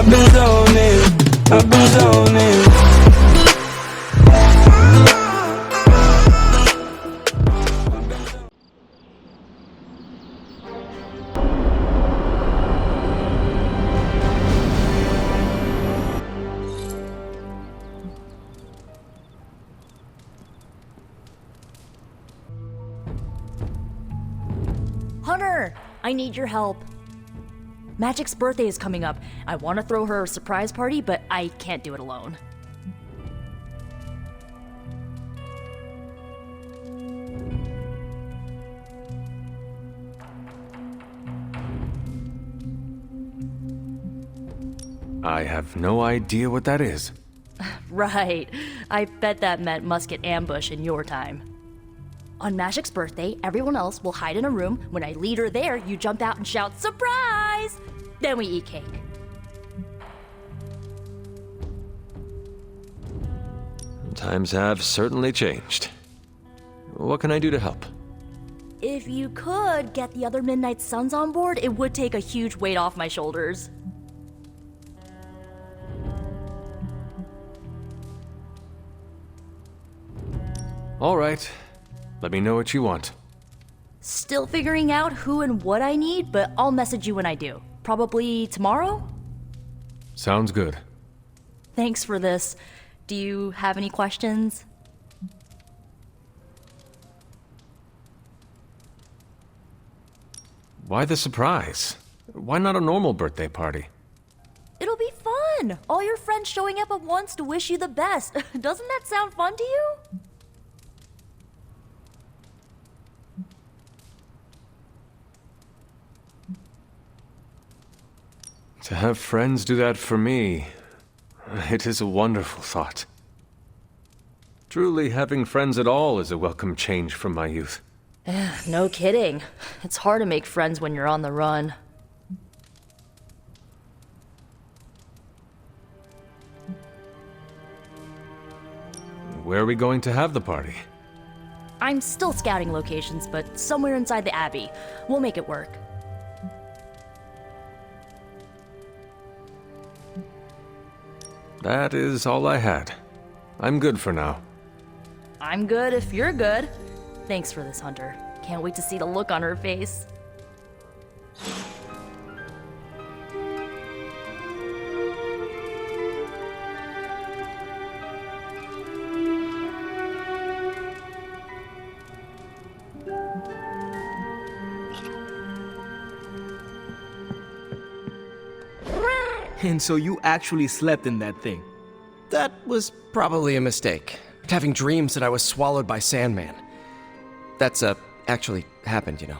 I've been zoning, I've been zoning. Hunter, I need your help. Magic's birthday is coming up. I want to throw her a surprise party, but I can't do it alone. I have no idea what that is. Right. I bet that meant musket ambush in your time. On Magic's birthday, everyone else will hide in a room. When I lead her there, you jump out and shout, "Surprise!" Then we eat cake. Times have certainly changed. What can I do to help? If you could get the other Midnight Suns on board, it would take a huge weight off my shoulders. All right. Let me know what you want. Still figuring out who and what I need, but I'll message you when I do. Probably tomorrow? Sounds good. Thanks for this. Do you have any questions? Why the surprise? Why not a normal birthday party? It'll be fun! All your friends showing up at once to wish you the best. Doesn't that sound fun to you? To have friends do that for me, it is a wonderful thought. Truly, having friends at all is a welcome change from my youth. No kidding. It's hard to make friends when you're on the run. Where are we going to have the party? I'm still scouting locations, but somewhere inside the Abbey. We'll make it work. That is all I had. I'm good for now. I'm good if you're good. Thanks for this, Hunter. Can't wait to see the look on her face. And so you actually slept in that thing? That was probably a mistake. Having dreams that I was swallowed by Sandman. That's, actually happened, you know.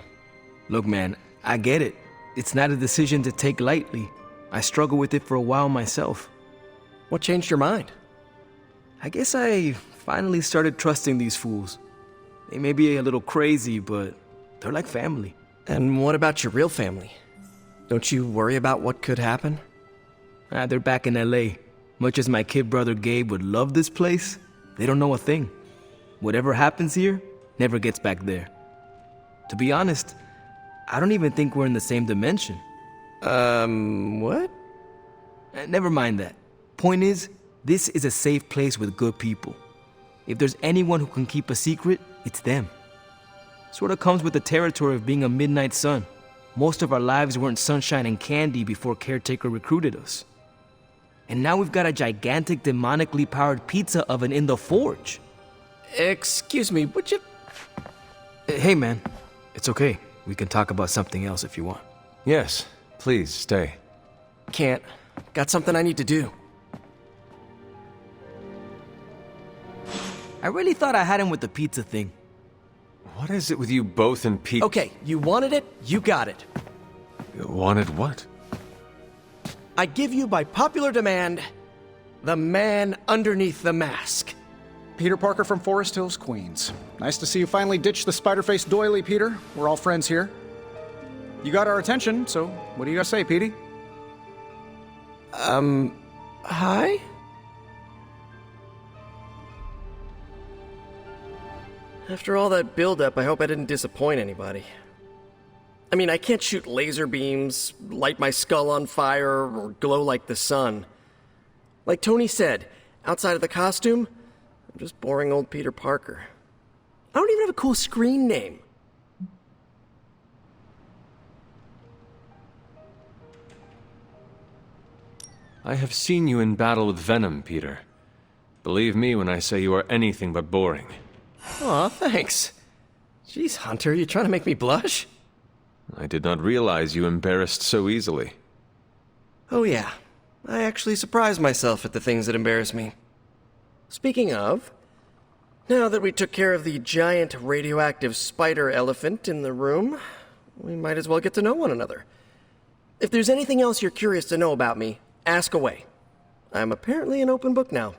Look, man, I get it. It's not a decision to take lightly. I struggled with it for a while myself. What changed your mind? I guess I finally started trusting these fools. They may be a little crazy, but they're like family. And what about your real family? Don't you worry about what could happen? They're back in LA. Much as my kid brother Gabe would love this place, they don't know a thing. Whatever happens here never gets back there. To be honest, I don't even think we're in the same dimension. What? Never mind that. Point is, this is a safe place with good people. If there's anyone who can keep a secret, it's them. Sort of comes with the territory of being a Midnight Sun. Most of our lives weren't sunshine and candy before Caretaker recruited us. And now we've got a gigantic demonically powered pizza oven in the forge. Excuse me, would you... Hey man, it's okay. We can talk about something else if you want. Yes, please stay. Can't. Got something I need to do. I really thought I had him with the pizza thing. What is it with you both and Pete? Okay, you wanted it, you got it. Wanted what? I give you by popular demand, the man underneath the mask. Peter Parker from Forest Hills, Queens. Nice to see you finally ditched the spider-faced doily, Peter. We're all friends here. You got our attention, so what do you gotta say, Petey? Hi? After all that build-up, I hope I didn't disappoint anybody. I mean, I can't shoot laser beams, light my skull on fire, or glow like the sun. Like Tony said, outside of the costume, I'm just boring old Peter Parker. I don't even have a cool screen name. I have seen you in battle with Venom, Peter. Believe me when I say you are anything but boring. Aw, thanks. Jeez, Hunter, you trying to make me blush? I did not realize you embarrassed so easily. Oh yeah, I actually surprise myself at the things that embarrass me. Speaking of, now that we took care of the giant radioactive spider elephant in the room, we might as well get to know one another. If there's anything else you're curious to know about me, ask away. I'm apparently an open book now.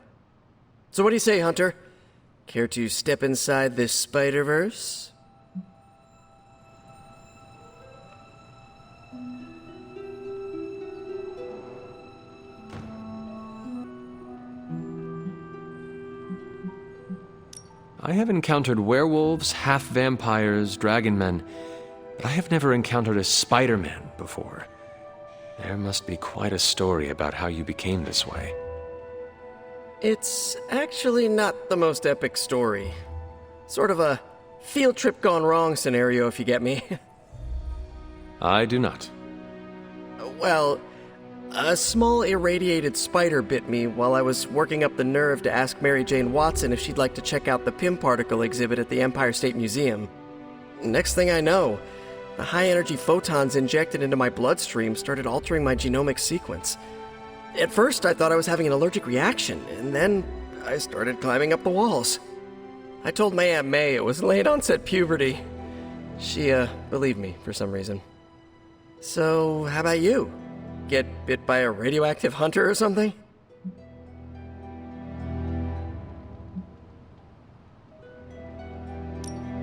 So what do you say, Hunter? Care to step inside this Spider-Verse? I have encountered werewolves, half-vampires, dragon men, but I have never encountered a Spider-Man before. There must be quite a story about how you became this way. It's actually not the most epic story. Sort of a field trip gone wrong scenario, if you get me. I do not. Well, a small irradiated spider bit me while I was working up the nerve to ask Mary Jane Watson if she'd like to check out the Pym particle exhibit at the Empire State Museum. Next thing I know, the high-energy photons injected into my bloodstream started altering my genomic sequence. At first, I thought I was having an allergic reaction, and then I started climbing up the walls. I told my Aunt May it was late-onset puberty. She, believed me for some reason. So, how about you? Get bit by a radioactive hunter or something?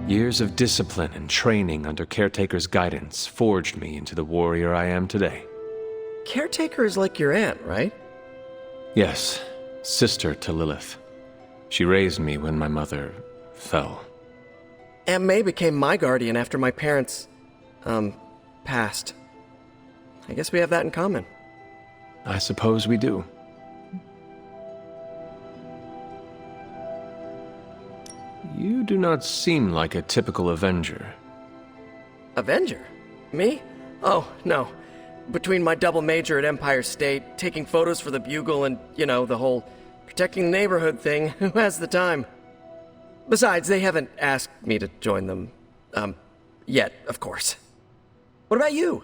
Years of discipline and training under Caretaker's guidance forged me into the warrior I am today. Caretaker is like your aunt, right? Yes, sister to Lilith. She raised me when my mother fell. Aunt May became my guardian after my parents, passed. I guess we have that in common. I suppose we do. You do not seem like a typical Avenger. Avenger? Me? Oh, no. Between my double major at Empire State, taking photos for the Bugle, and, the whole protecting the neighborhood thing, who has the time? Besides, they haven't asked me to join them, yet, of course. What about you?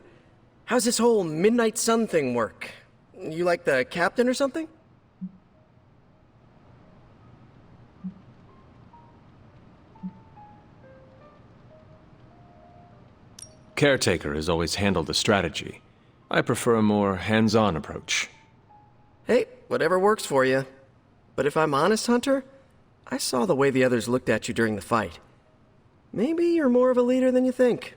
How's this whole Midnight Sun thing work? You like the captain or something? Caretaker has always handled the strategy. I prefer a more hands-on approach. Hey, whatever works for you. But if I'm honest, Hunter, I saw the way the others looked at you during the fight. Maybe you're more of a leader than you think.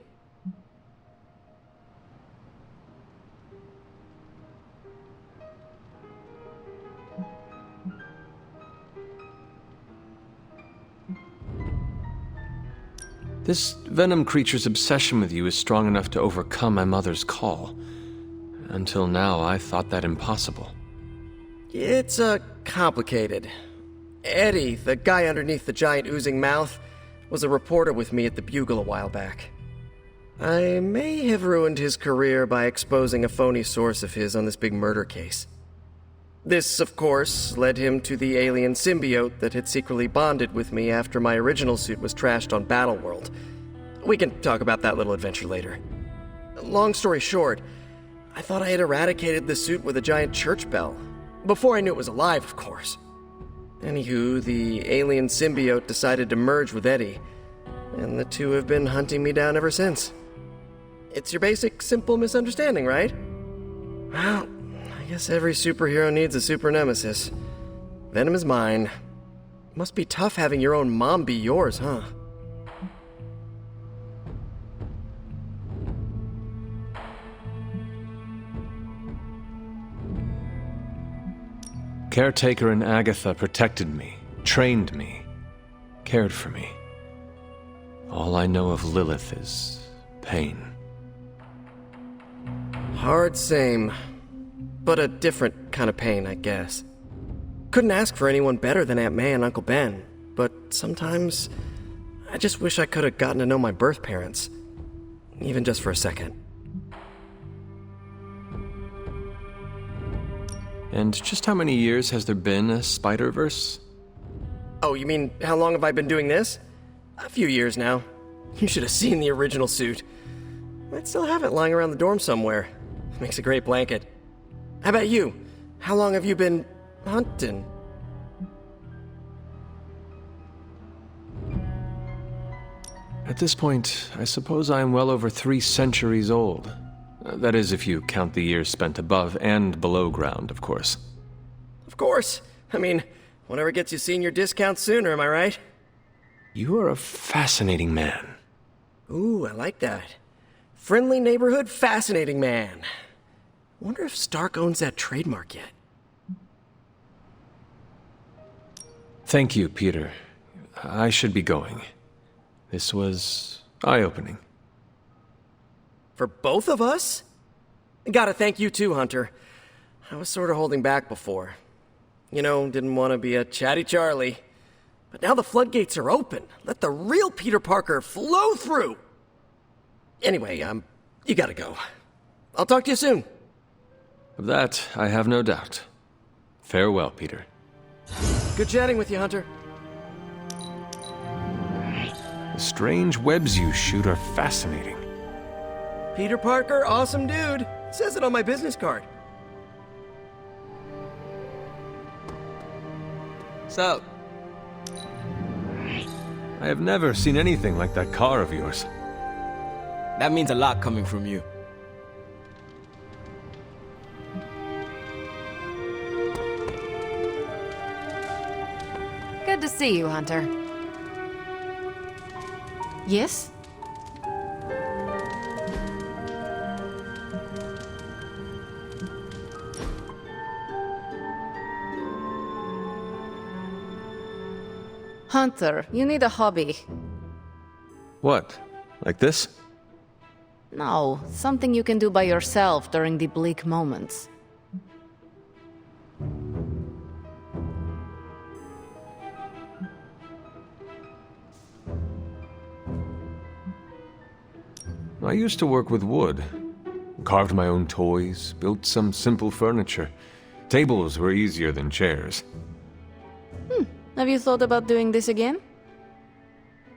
This Venom creature's obsession with you is strong enough to overcome my mother's call. Until now, I thought that impossible. It's, complicated. Eddie, the guy underneath the giant oozing mouth, was a reporter with me at the Bugle a while back. I may have ruined his career by exposing a phony source of his on this big murder case. This, of course, led him to the alien symbiote that had secretly bonded with me after my original suit was trashed on Battleworld. We can talk about that little adventure later. Long story short, I thought I had eradicated the suit with a giant church bell. Before I knew it was alive, of course. Anywho, the alien symbiote decided to merge with Eddie, and the two have been hunting me down ever since. It's your basic, simple misunderstanding, right? Well, I guess every superhero needs a super nemesis. Venom is mine. Must be tough having your own mom be yours, huh? Caretaker and Agatha protected me, trained me, cared for me. All I know of Lilith is pain. Hard same. But a different kind of pain, I guess. Couldn't ask for anyone better than Aunt May and Uncle Ben, but sometimes I just wish I could have gotten to know my birth parents. Even just for a second. And just how many years has there been a Spider-Verse? Oh, you mean how long have I been doing this? A few years now. You should have seen the original suit. I'd still have it lying around the dorm somewhere. Makes a great blanket. How about you? How long have you been hunting? At this point, I suppose I am well over 3 centuries old. That is, if you count the years spent above and below ground, of course. Of course. I mean, whatever gets you senior discount sooner, am I right? You are a fascinating man. Ooh, I like that. Friendly neighborhood, fascinating man. Wonder if Stark owns that trademark yet. Thank you, Peter. I should be going. This was eye-opening. For both of us? Gotta thank you too, Hunter. I was sort of holding back before. You know, didn't want to be a chatty Charlie. But now the floodgates are open. Let the real Peter Parker flow through! Anyway, you gotta go. I'll talk to you soon. Of that, I have no doubt. Farewell, Peter. Good chatting with you, Hunter. The strange webs you shoot are fascinating. Peter Parker, awesome dude. It says it on my business card. Sup? I have never seen anything like that car of yours. That means a lot coming from you. Good to see you, Hunter. Yes? Hunter, you need a hobby. What? Like this? No, something you can do by yourself during the bleak moments. I used to work with wood. Carved my own toys, built some simple furniture. Tables were easier than chairs. Have you thought about doing this again?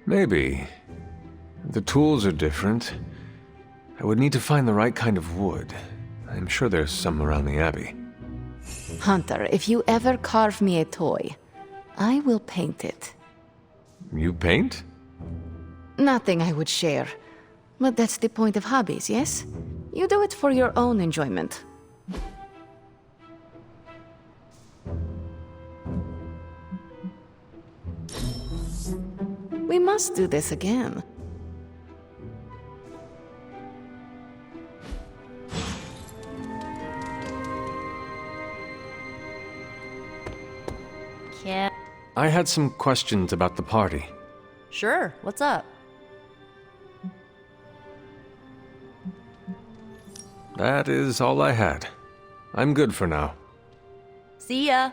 Maybe. The tools are different. I would need to find the right kind of wood. I'm sure there's some around the Abbey. Hunter, if you ever carve me a toy, I will paint it. You paint? Nothing I would share. But that's the point of hobbies, yes? You do it for your own enjoyment. We must do this again. Yeah. I had some questions about the party. Sure, what's up? That is all I had. I'm good for now. See ya.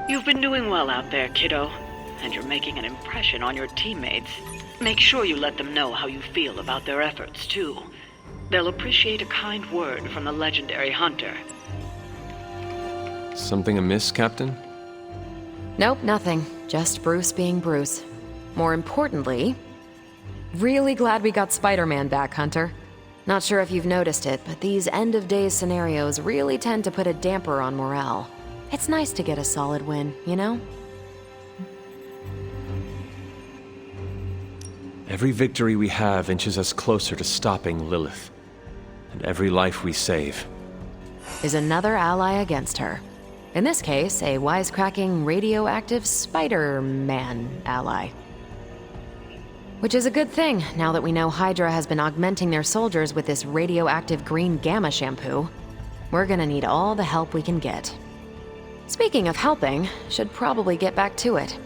You've been doing well out there, kiddo, and you're making an impression on your teammates. Make sure you let them know how you feel about their efforts, too. They'll appreciate a kind word from the legendary Hunter. Something amiss, Captain? Nope, nothing. Just Bruce being Bruce. More importantly, really glad we got Spider-Man back, Hunter. Not sure if you've noticed it, but these end-of-days scenarios really tend to put a damper on morale. It's nice to get a solid win, you know? Every victory we have inches us closer to stopping Lilith. And every life we save is another ally against her. In this case, a wisecracking, radioactive Spider-Man ally. Which is a good thing, now that we know Hydra has been augmenting their soldiers with this radioactive green gamma shampoo. We're gonna need all the help we can get. Speaking of helping, should probably get back to it.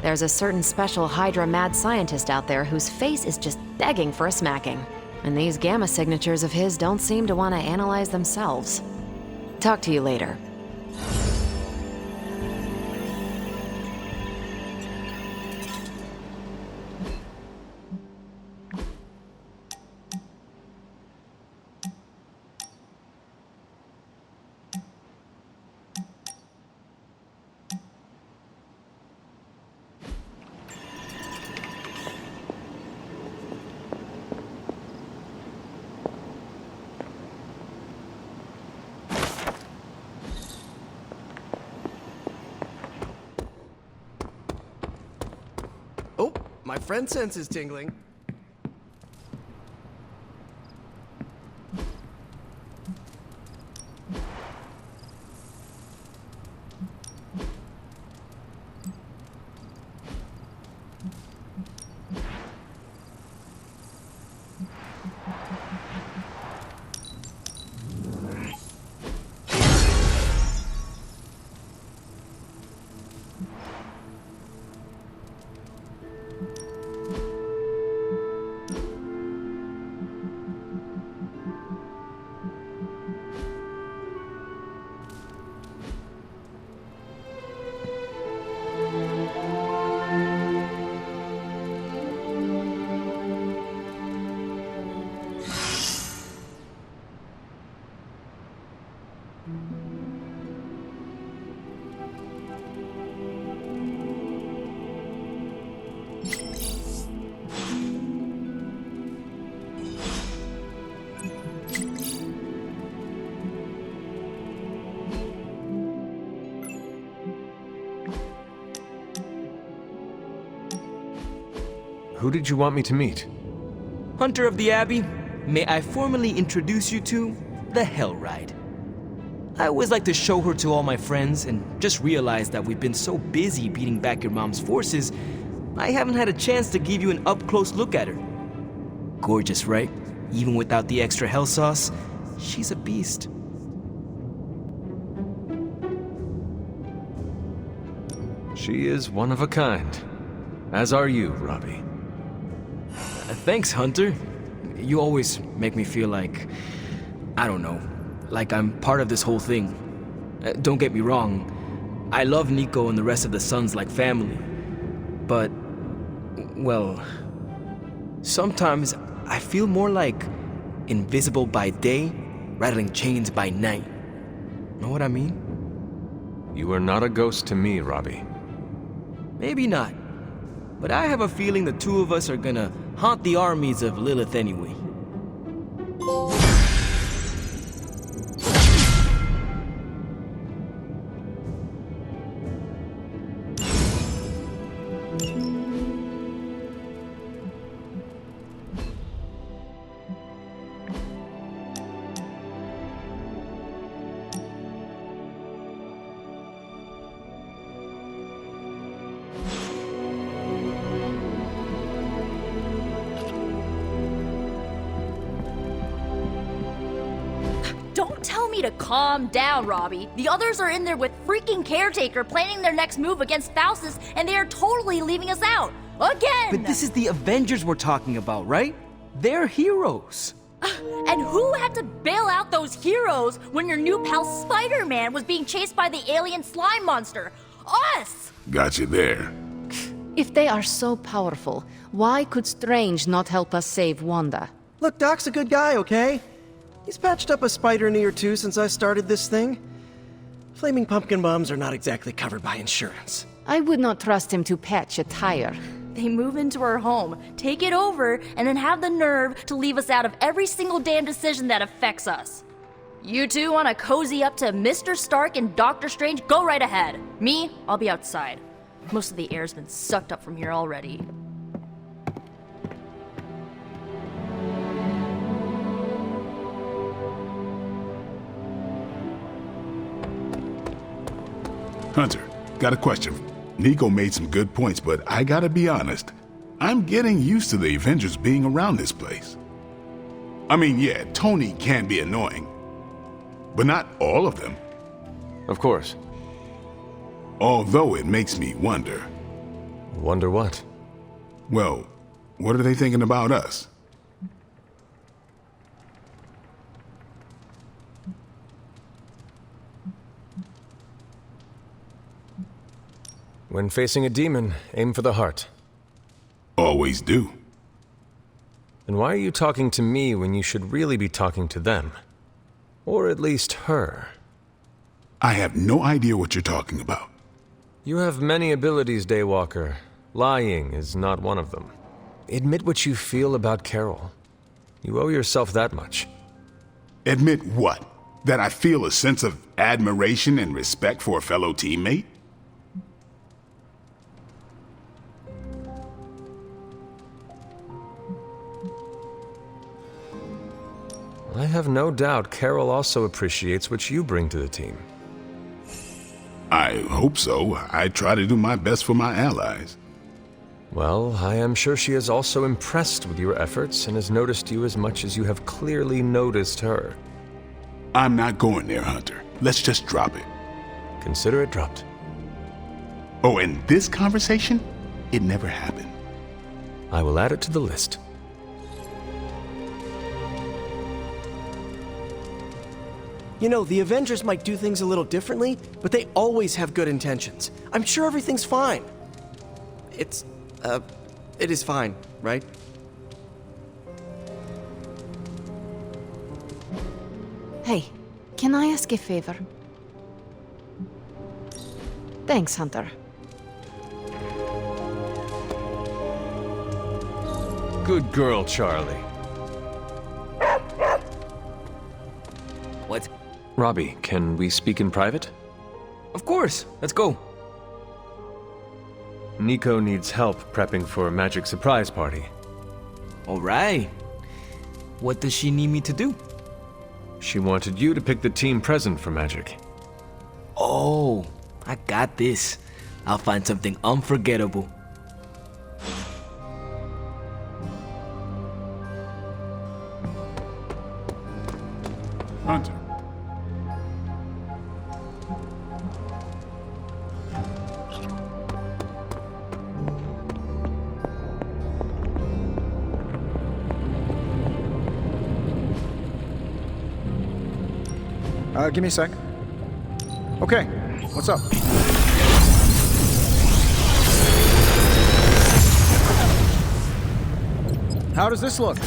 There's a certain special Hydra mad scientist out there whose face is just begging for a smacking. And these gamma signatures of his don't seem to want to analyze themselves. Talk to you later. Oh, my friend sense is tingling. Who did you want me to meet? Hunter of the Abbey, may I formally introduce you to the Hell Ride. I always like to show her to all my friends and just realized that we've been so busy beating back your mom's forces, I haven't had a chance to give you an up-close look at her. Gorgeous, right? Even without the extra hell sauce, she's a beast. She is one of a kind. As are you, Robbie. Thanks, Hunter. You always make me feel like, I don't know, like I'm part of this whole thing. Don't get me wrong, I love Nico and the rest of the Sons like family. But, well, sometimes I feel more like invisible by day, rattling chains by night. Know what I mean? You are not a ghost to me, Robbie. Maybe not. But I have a feeling the two of us are gonna haunt the armies of Lilith anyway. Don't tell me to calm down, Robbie. The others are in there with freaking Caretaker planning their next move against Faustus, and they are totally leaving us out. Again! But this is the Avengers we're talking about, right? They're heroes. And who had to bail out those heroes when your new pal Spider-Man was being chased by the alien slime monster? Us! Got you there. If they are so powerful, why could Strange not help us save Wanda? Look, Doc's a good guy, okay? He's patched up a spider knee or two since I started this thing. Flaming pumpkin bombs are not exactly covered by insurance. I would not trust him to patch a tire. They move into our home, take it over, and then have the nerve to leave us out of every single damn decision that affects us. You two want to cozy up to Mr. Stark and Doctor Strange? Go right ahead. Me, I'll be outside. Most of the air's been sucked up from here already. Hunter, got a question. Nico made some good points, but I gotta be honest. I'm getting used to the Avengers being around this place. I mean, yeah, Tony can be annoying. but not all of them. Of course. Although it makes me wonder. Wonder what? Well, what are they thinking about us? When facing a demon, aim for the heart. Always do. Then why are you talking to me when you should really be talking to them? Or at least her? I have no idea what you're talking about. You have many abilities, Daywalker. Lying is not one of them. Admit what you feel about Carol. You owe yourself that much. Admit what? That I feel a sense of admiration and respect for a fellow teammate? I have no doubt Carol also appreciates what you bring to the team. I hope so. I try to do my best for my allies. Well, I am sure she is also impressed with your efforts and has noticed you as much as you have clearly noticed her. I'm not going there, Hunter. Let's just drop it. Consider it dropped. Oh, and this conversation? It never happened. I will add it to the list. You know, the Avengers might do things a little differently, but they always have good intentions. I'm sure everything's fine. It is fine, right? Hey, can I ask a favor? Thanks, Hunter. Good girl, Charlie. What? Robbie, can we speak in private? Of course. Let's go. Nico needs help prepping for a magic surprise party. All right. What does she need me to do? She wanted you to pick the team present for magic. Oh, I got this. I'll find something unforgettable. Hunter. Give me a sec. Okay, what's up? How does this look?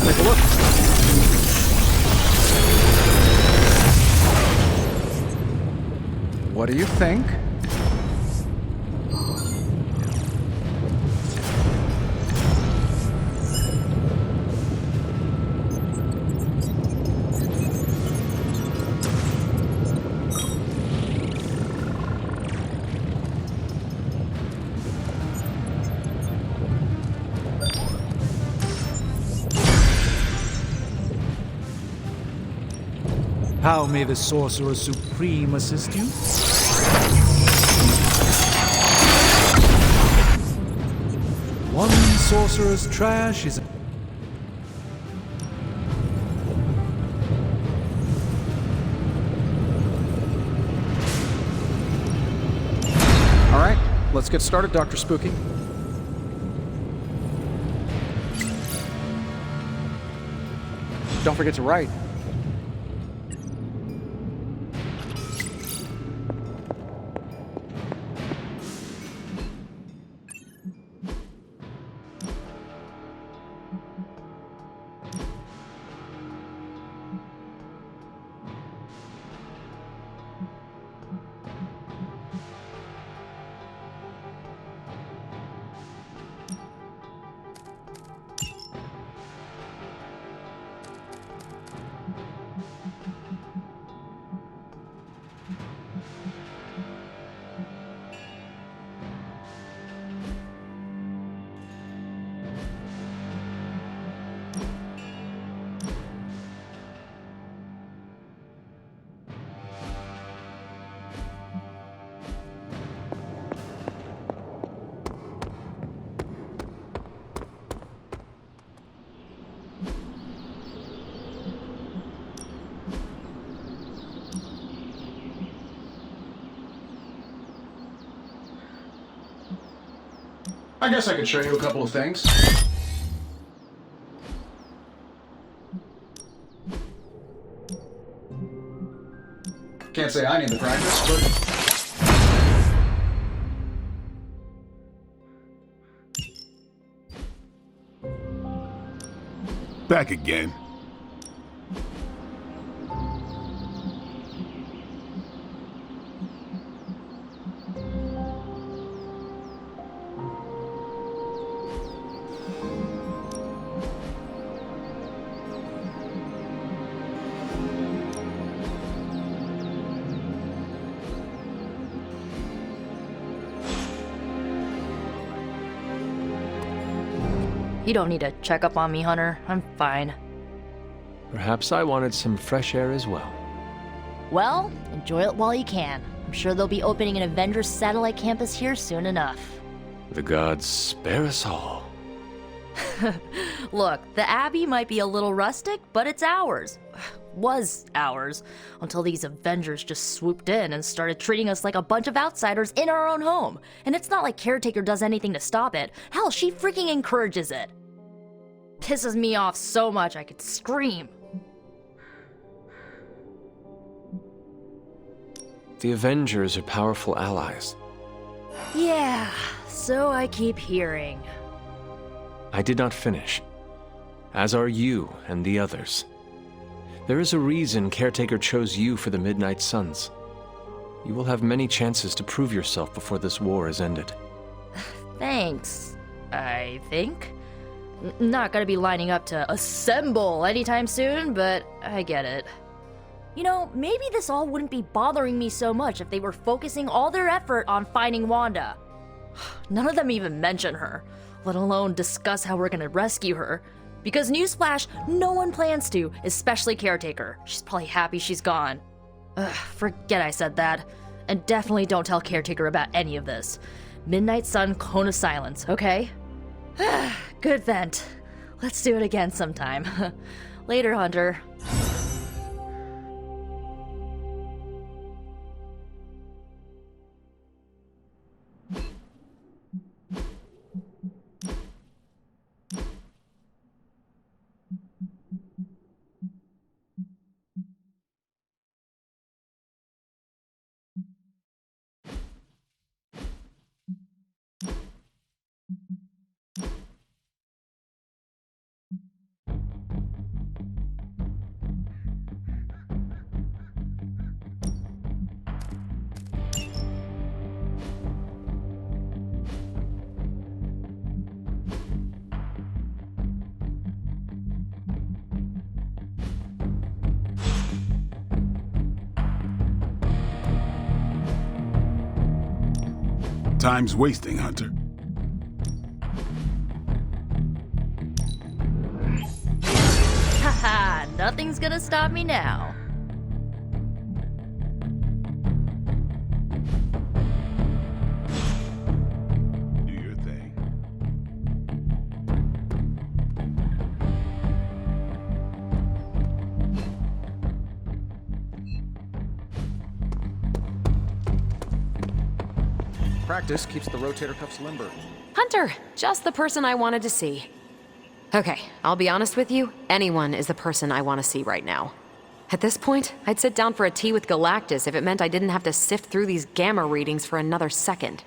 Take a look. What do you think? How may the Sorcerer Supreme assist you? One sorcerer's trash is... All right, let's get started, Dr. Spooky. Don't forget to write. I guess I could show you a couple of things. Can't say I need the practice, but... Back again. You don't need to check up on me, Hunter. I'm fine. Perhaps I wanted some fresh air as well. Well, enjoy it while you can. I'm sure they'll be opening an Avengers satellite campus here soon enough. The gods spare us all. Look, the Abbey might be a little rustic, but it's ours. Was ours. Until these Avengers just swooped in and started treating us like a bunch of outsiders in our own home. And it's not like Caretaker does anything to stop it. Hell, she freaking encourages it. Pisses me off so much I could scream. The Avengers are powerful allies. Yeah, so I keep hearing. I did not finish. As are you and the others. There is a reason Caretaker chose you for the Midnight Suns. You will have many chances to prove yourself before this war is ended. Thanks, I think. Not gonna be lining up to assemble anytime soon, but I get it. You know, maybe this all wouldn't be bothering me so much if they were focusing all their effort on finding Wanda. None of them even mention her, let alone discuss how we're gonna rescue her. Because newsflash, no one plans to, especially Caretaker. She's probably happy she's gone. Ugh, forget I said that. And definitely don't tell Caretaker about any of this. Midnight Sun, Cone of Silence, okay? Good vent. Let's do it again sometime. Later, Hunter. Time's wasting, Hunter. Haha, nothing's gonna stop me now. Do your thing. Practice keeps the rotator cuffs limber. Hunter, just the person I wanted to see. Okay, I'll be honest with you, anyone is the person I want to see right now. At this point, I'd sit down for a tea with Galactus if it meant I didn't have to sift through these gamma readings for another second.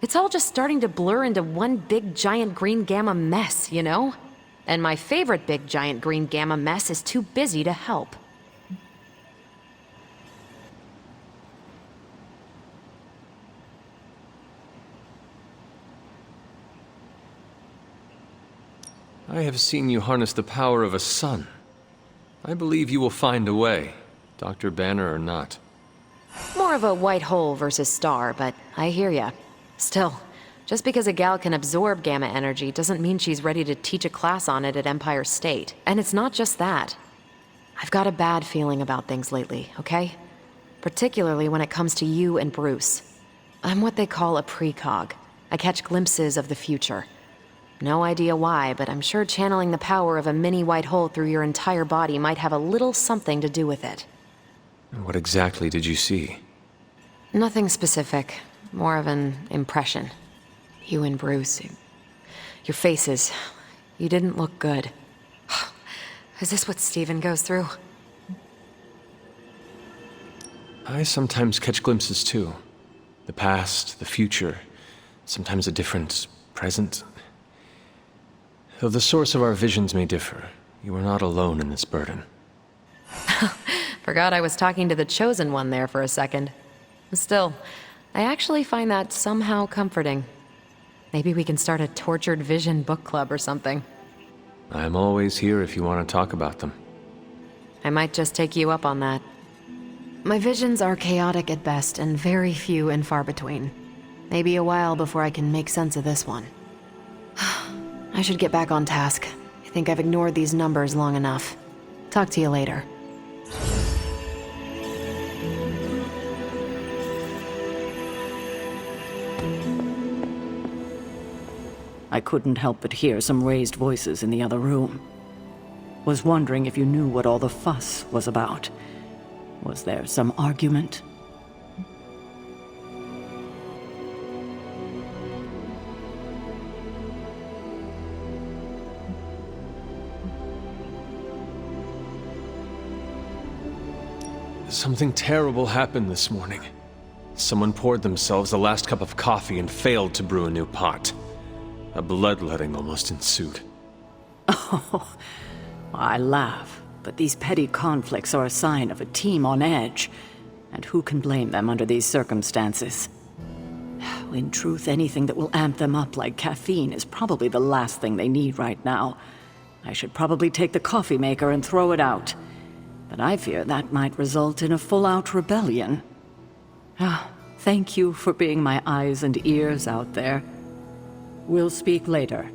It's all just starting to blur into one big giant green gamma mess, you know? And my favorite big giant green gamma mess is too busy to help. I have seen you harness the power of a sun. I believe you will find a way, Dr. Banner or not. More of a white hole versus star, but I hear ya. Still, just because a gal can absorb gamma energy doesn't mean she's ready to teach a class on it at Empire State. And it's not just that. I've got a bad feeling about things lately, okay? Particularly when it comes to you and Bruce. I'm what they call a precog. I catch glimpses of the future. No idea why, but I'm sure channeling the power of a mini white hole through your entire body might have a little something to do with it. What exactly did you see? Nothing specific. More of an impression. You and Bruce, Your faces. You didn't look good. Is this what Steven goes through? I sometimes catch glimpses too. The past, the future, sometimes a different present. Though the source of our visions may differ, you are not alone in this burden. Forgot I was talking to the Chosen One there for a second. Still, I actually find that somehow comforting. Maybe we can start a Tortured Vision book club or something. I'm always here if you want to talk about them. I might just take you up on that. My visions are chaotic at best and very few and far between. Maybe a while before I can make sense of this one. I should get back on task. I think I've ignored these numbers long enough. Talk to you later. I couldn't help but hear some raised voices in the other room. Was wondering if you knew what all the fuss was about. Was there some argument? Something terrible happened this morning. Someone poured themselves the last cup of coffee and failed to brew a new pot. A bloodletting almost ensued. Oh, I laugh, but these petty conflicts are a sign of a team on edge. And who can blame them under these circumstances? In truth, anything that will amp them up like caffeine is probably the last thing they need right now. I should probably take the coffee maker and throw it out. But I fear that might result in a full-out rebellion. Thank you for being my eyes and ears out there. We'll speak later.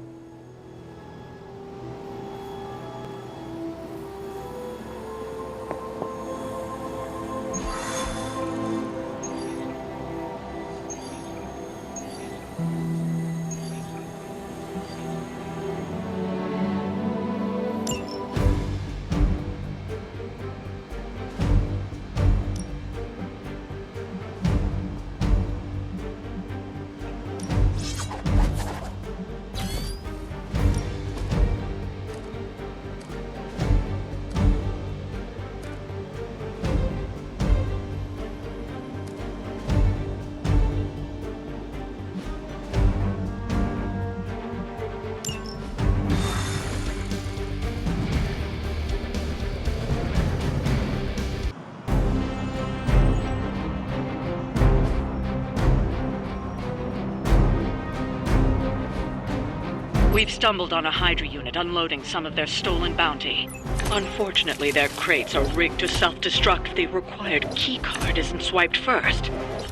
We've stumbled on a Hydra unit unloading some of their stolen bounty. Unfortunately, their crates are rigged to self-destruct if the required keycard isn't swiped first,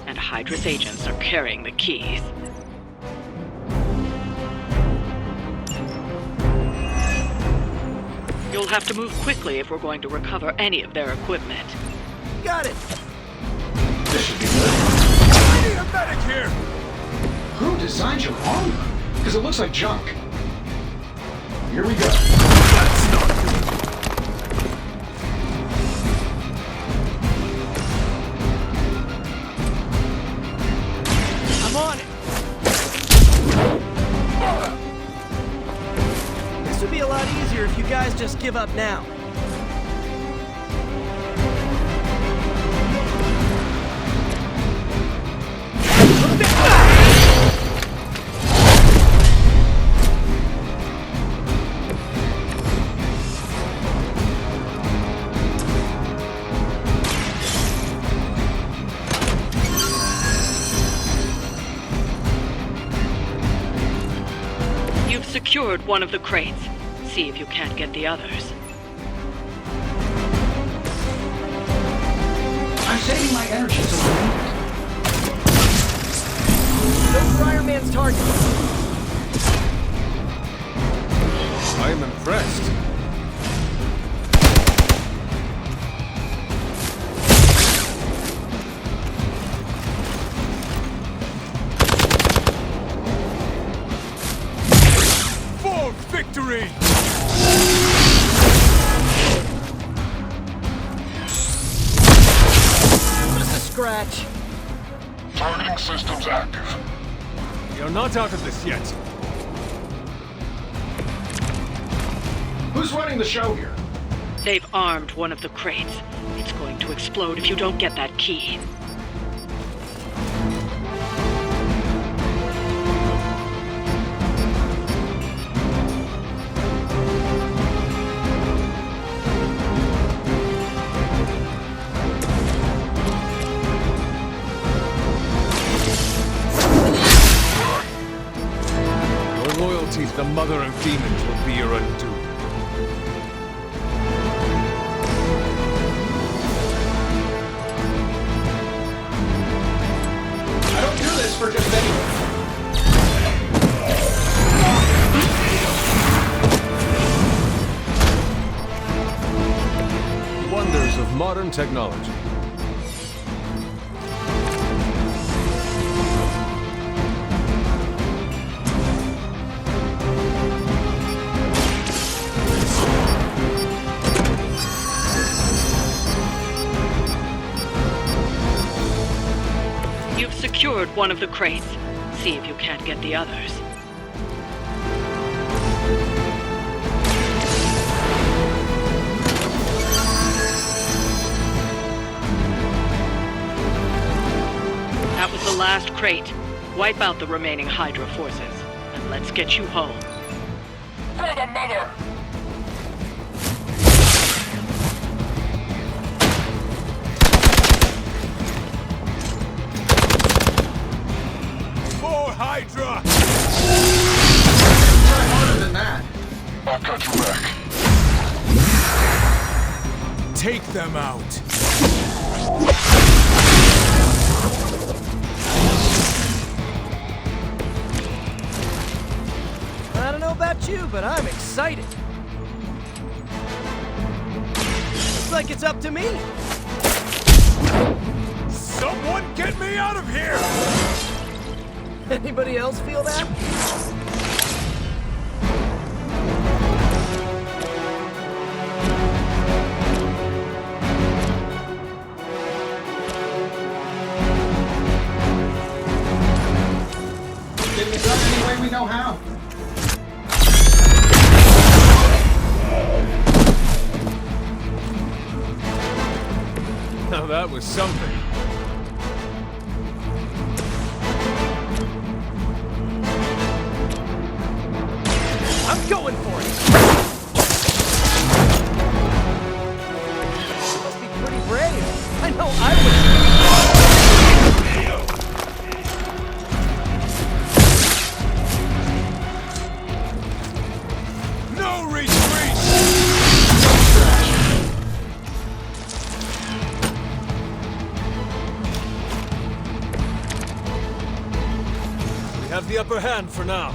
and Hydra's agents are carrying the keys. You'll have to move quickly if we're going to recover any of their equipment. Got it! This should be good. I need a medic here! Who designed your armor? Because it looks like junk. Here we go. That's not good. I'm on it! This would be a lot easier if you guys just give up now. Secured one of the crates. See if you can't get the others. I'm saving my energy till I need it. No Briar Man's target. I am impressed. Victory! Just a scratch. Targeting systems active. You're not out of this yet. Who's running the show here? They've armed one of the crates. It's going to explode if you don't get that key. Your loyalty to the Mother of Demons will be your undoing. I don't do this for just anyone. Wonders of modern technology. You've secured one of the crates. See if you can't get the others. That was the last crate. Wipe out the remaining Hydra forces, and let's get you home. For the Mother! More Hydra! Try harder than that. I've got your back. Take them out. I don't know about you, but I'm excited. Looks like it's up to me. Someone get me out of here! Anybody else feel that? Getting it done any way we know how. Now that was something. I'm going for it. You must be pretty brave. I know I would. No retreat! We have the upper hand for now.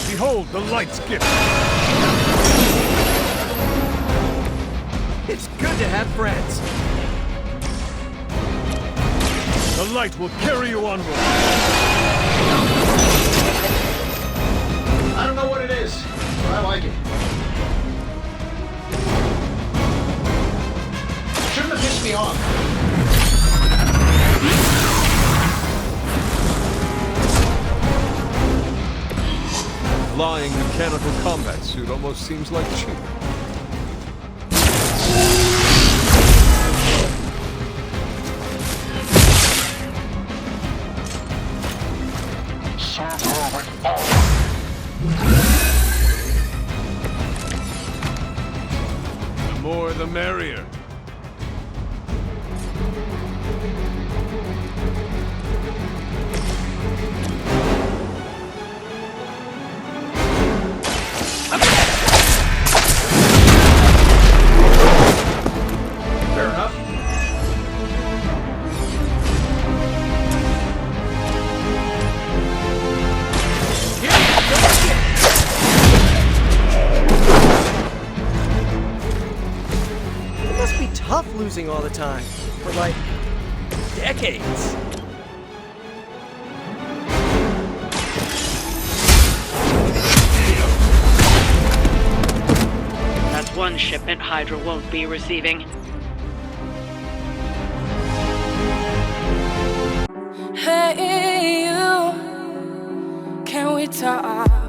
Behold the light's gift. It's good to have friends. The light will carry you onward. I don't know what it is, but I like it. Shouldn't have pissed me off. Flying mechanical combat suit almost seems like cheating. The more the merrier. Tough losing all the time. For like decades. That's one shipment Hydra won't be receiving. Hey, you. Can't we talk.